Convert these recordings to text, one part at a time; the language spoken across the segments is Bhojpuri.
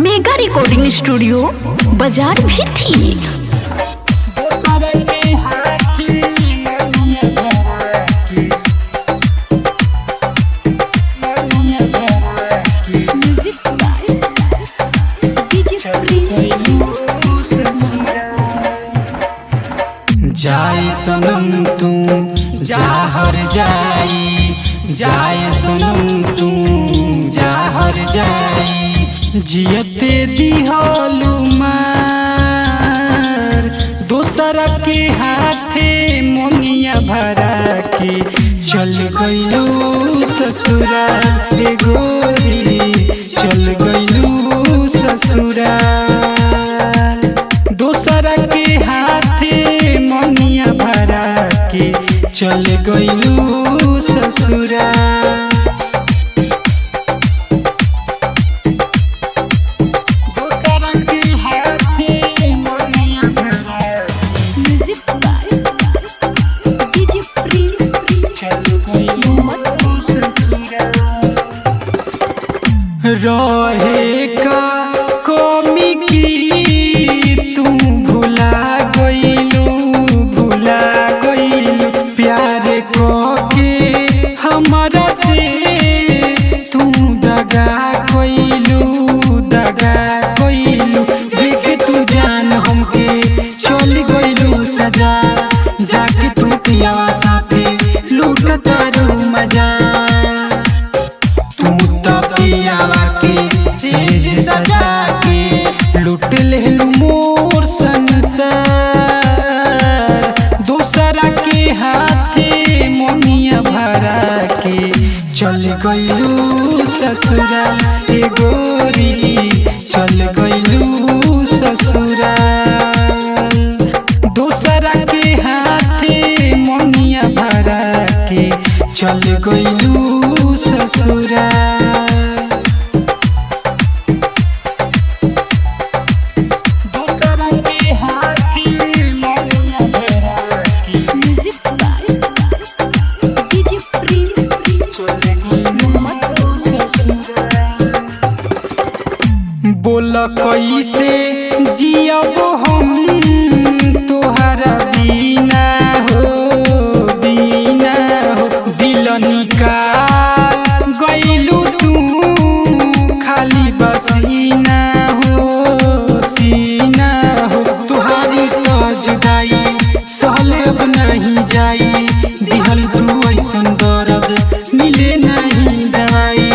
मेगा रिकॉर्डिंग स्टूडियो बाजार भी थी। जाए सनम तू जाहर जाई, जाए सनम तू जाहर जाई, जियते दिहलू मार दोसरा के हाथे मोनिया भरा के चल गइलू ससुराल गोरी, चल गइलू ससुराल दोसरा के हाथे मोनिया भरा के चल गइलू ससुराल। दोसरा के हाथे मोनिया भरा चल गइलू ससुराल। रहे का कमी की तू भुला गइलू प्यार के हमरा से तू दगा गइलू देख तू जान हमके चल गइलू सजा, जाके तू पियावा साथे लूटता रू मजा, तू तो पियावा के सेज सजा के लूट लेलू मोर संसार दोसरा के हाथे मोनिया भरा के चल गइलू ससुराल गोरी, चल गइलू ससुराल दोसरा के हाथे मोनिया भरा के चल गइलू ससुराल। बोल कैसे जियब हम तोहरा बिना हो दिल निकाल गइलू तू खाली बसीना हो तुहारी तो जुदाई सहले अब नहीं जाई, दिहल तू ऐसन दर्द मिले नहीं दवाई,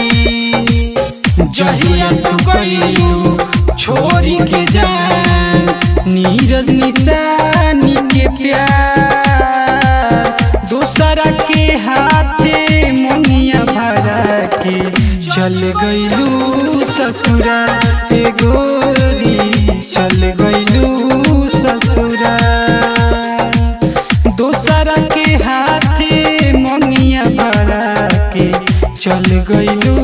जहिया तू गइलू छोरी के जान नीरज निशानी के प्यार दोसरा के हाथे मोनिया भरा के चल गइलू ससुराल गोरी, चल गइलू ससुराल दोसरा के हाथे मोनिया भरा के चल गइलू